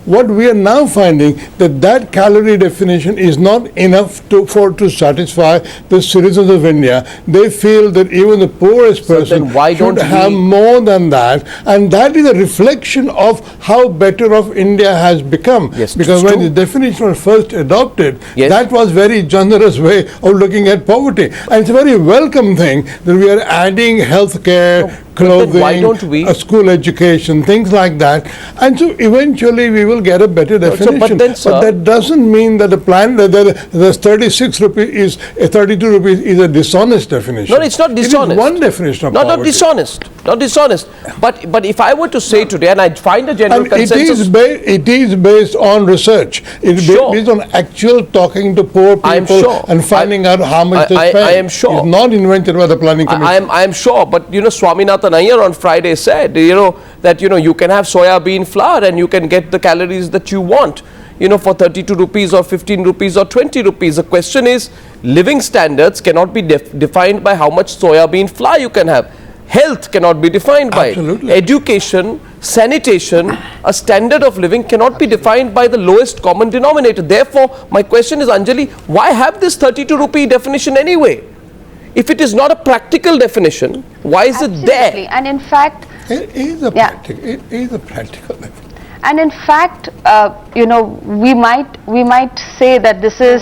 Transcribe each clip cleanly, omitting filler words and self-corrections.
what we are now finding that calorie definition is not enough to satisfy the citizens of India. They feel that even the poorest person should have more than that, and that is a reflection of how better off India has become. Yes, because when the definition was first adopted, yes, that was very generous way of looking at poverty, and it's a very welcome thing that we are adding health care, clothing, why don't we? School education, things like that, and so eventually we will get a better definition. But that doesn't mean that the plan that the 36 rupees is 32 rupees is a dishonest definition. No, it's not dishonest. It is one definition of poverty. Not dishonest. But if I were to say today, and I find a general consensus, it is based on research. It is based on actual talking to poor people and finding out how much they spend. I am sure. It's not invented by the planning commission. I am sure. But Swaminathan Iyer on Friday said, that you can have soya bean flour and you can get the calories that you want, for 32 rupees or 15 rupees or 20 rupees. The question is, living standards cannot be defined by how much soya bean flour you can have. Health cannot be defined by it. Education, sanitation, a standard of living cannot be defined by the lowest common denominator. Therefore, my question is, Anjali, why have this 32 rupee definition anyway? If it is not a practical definition, why is it there? And in fact, it is a practical definition. And in fact, we might say that this is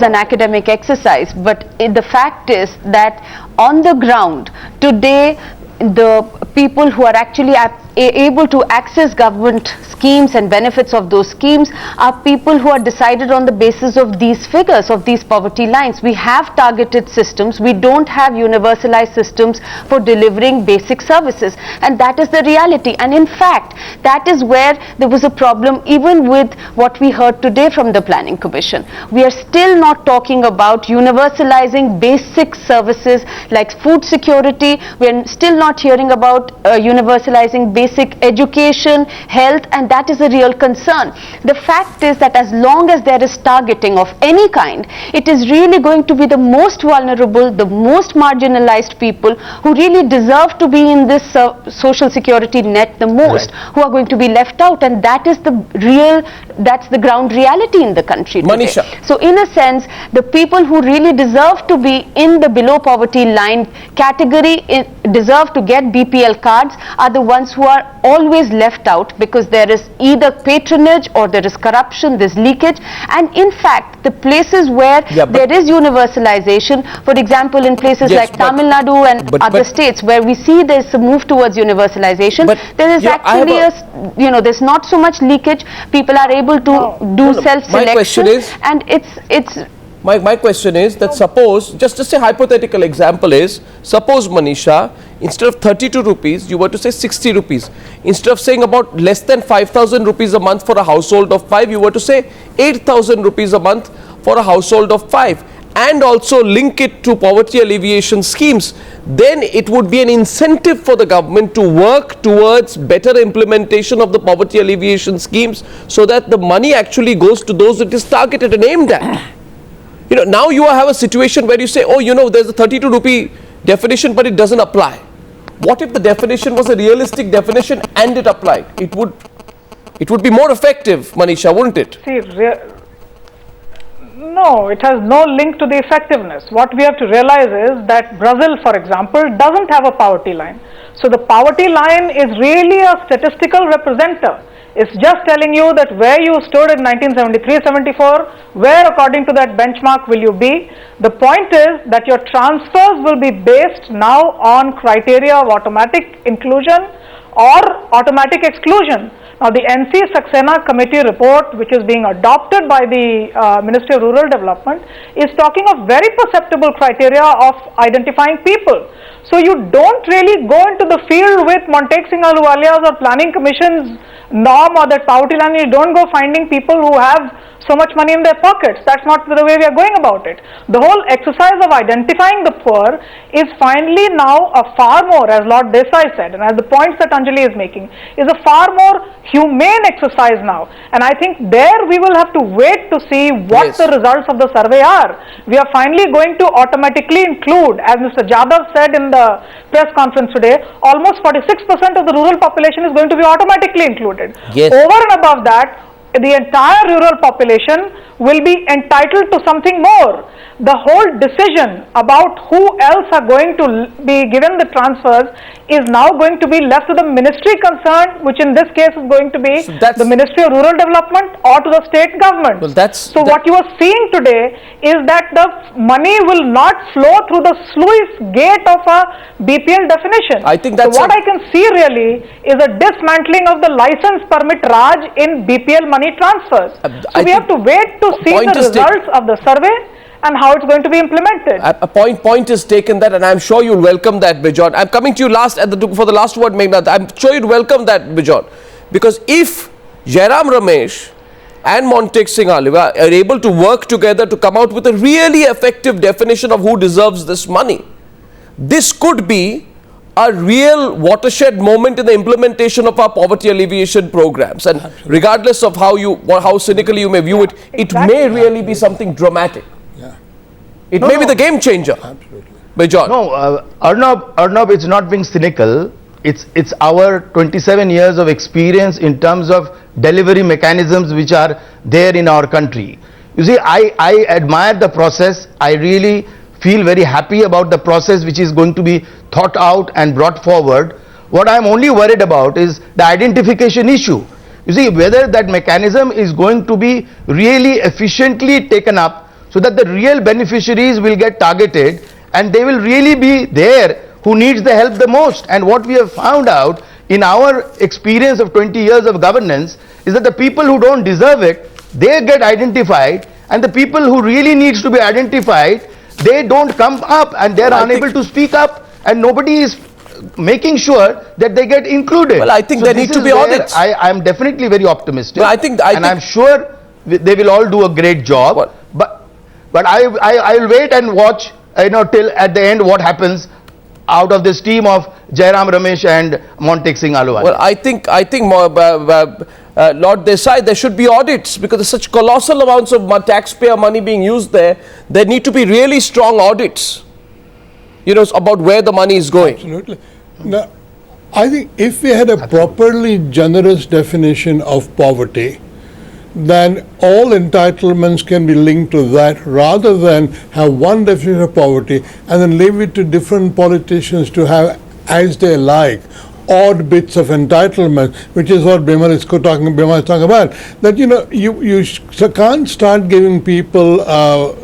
an academic exercise, but the fact is that on the ground today, the people who are actually able to access government schemes and benefits of those schemes are people who are decided on the basis of these figures, of these poverty lines. We have targeted systems. We don't have universalized systems for delivering basic services, and that is the reality. And in fact, that is where there was a problem even with what we heard today from the Planning Commission. We are still not talking about universalizing basic services like food security. We are still not hearing about universalizing basic education, health, and that is a real concern. The fact is that as long as there is targeting of any kind, it is really going to be the most vulnerable, the most marginalized people who really deserve to be in this social security net the most, who are going to be left out, and that is that's the ground reality in the country today. Manisha. So in a sense, the people who really deserve to be in the below poverty line category deserve to get BPL cards are the ones who are always left out, because there is either patronage or there is corruption, there's leakage. And in fact, the places where there is universalization, for example in places like Tamil Nadu and other states where we see there's a move towards universalization, there is actually there's not so much leakage. People are able to do self-selection, and it's my question is that suppose, just a hypothetical example is, suppose Manisha, instead of 32 rupees, you were to say 60 rupees. Instead of saying about less than 5,000 rupees a month for a household of 5, you were to say 8,000 rupees a month for a household of 5. And also link it to poverty alleviation schemes, then it would be an incentive for the government to work towards better implementation of the poverty alleviation schemes, so that the money actually goes to those it is targeted and aimed at. Now you have a situation where you say, there's a 32 rupee definition, but it doesn't apply. What if the definition was a realistic definition and it applied? It would be more effective, Manisha, wouldn't it? See, no, it has no link to the effectiveness. What we have to realize is that Brazil, for example, doesn't have a poverty line. So the poverty line is really a statistical representative. It's just telling you that where you stood in 1973-74, where according to that benchmark will you be. The point is that your transfers will be based now on criteria of automatic inclusion or automatic exclusion. Now the NC Saxena committee report, which is being adopted by the Ministry of Rural Development, is talking of very perceptible criteria of identifying people. So you don't really go into the field with Montek Singh Ahluwalia's or Planning Commission's norm or that poverty line. You don't go finding people who have so much money in their pockets. That's not the way we are going about it. The whole exercise of identifying the poor is finally now a far more, as Lord Desai said, and as the points that Anjali is making, is a far more humane exercise now. And I think there we will have to wait to see what the results of the survey are. We are finally going to automatically include, as Mr. Jadhav said in the press conference today, almost 46% of the rural population is going to be automatically included. Over and above that, the entire rural population will be entitled to something more. The whole decision about who else are going to be given the transfers is now going to be left to the ministry concerned, which in this case is going to be the Ministry of Rural Development or to the state government. Well, what you are seeing today is that the money will not flow through the sluice gate of a BPL definition. I think that's what I can see really is a dismantling of the license permit Raj in BPL money transfers. So we have to wait to see the results of the survey and how it's going to be implemented. A point is taken that, and I'm sure you'll welcome that, Bijon. I'm coming to you last for the last word, Meghnad. I'm sure you'd welcome that, Bijon, because if Jairam Ramesh and Montek Singh Ahluwalia are able to work together to come out with a really effective definition of who deserves this money, this could be a real watershed moment in the implementation of our poverty alleviation programs. And regardless of how cynically you may view it, it may really be something dramatic. It may be the game changer. Absolutely. Bijon. No, Arnab, it's not being cynical. It's our 27 years of experience in terms of delivery mechanisms which are there in our country. You see, I admire the process. I really feel very happy about the process which is going to be thought out and brought forward. What I'm only worried about is the identification issue. You see, whether that mechanism is going to be really efficiently taken up so that the real beneficiaries will get targeted and they will really be there who needs the help the most. And what we have found out in our experience of 20 years of governance is that the people who don't deserve it, they get identified, and the people who really needs to be identified, they don't come up and they are unable to speak up, and nobody is making sure that they get included. Well, I think there need to be audits. I am definitely very optimistic. Well, I'm sure they will all do a great job. But I will wait and watch, till at the end what happens out of this team of Jairam Ramesh and Montek Singh Ahluwalia. Well, I think Lord Desai, there should be audits, because there's such colossal amounts of taxpayer money being used there. There need to be really strong audits, about where the money is going. Absolutely. Now, I think if we had a properly generous definition of poverty, then all entitlements can be linked to that, rather than have one definition of poverty and then leave it to different politicians to have as they like odd bits of entitlement, which is what Bimal is talking about. That you can't start giving people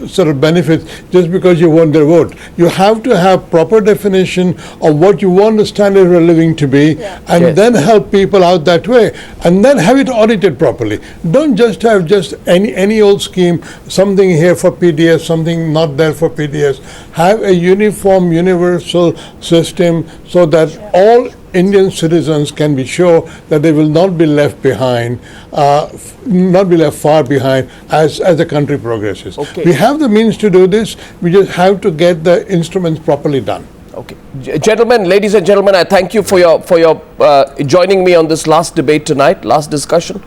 sort of benefits just because you want their vote. You have to have proper definition of what you want the standard of living to be, and then help people out that way, and then have it audited properly. Don't just have any old scheme, something here for PDS, something not there for PDS. Have a uniform, universal system so that all Indian citizens can be sure that they will not be left behind, not be left far behind as the country progresses. Okay. We have the means to do this. We just have to get the instruments properly done. Okay, gentlemen, ladies and gentlemen, I thank you for your joining me on this last debate tonight, last discussion.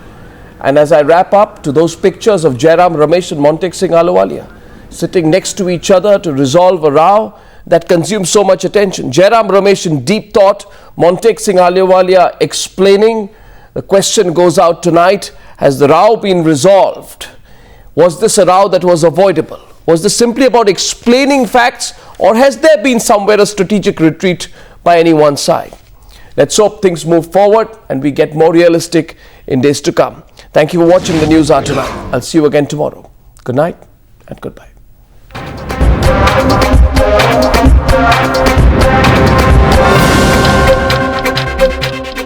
And as I wrap up, to those pictures of Jairam Ramesh and Montek Singh Ahluwalia sitting next to each other to resolve a row that consumes so much attention. Jairam Ramesh in deep thought, Montek Singh Ahluwalia explaining. The question goes out tonight: has the row been resolved? Was this a row that was avoidable? Was this simply about explaining facts, or has there been somewhere a strategic retreat by any one side? Let's hope things move forward and we get more realistic in days to come. Thank you for watching the News Hour tonight. I'll see you again tomorrow. Good night and goodbye.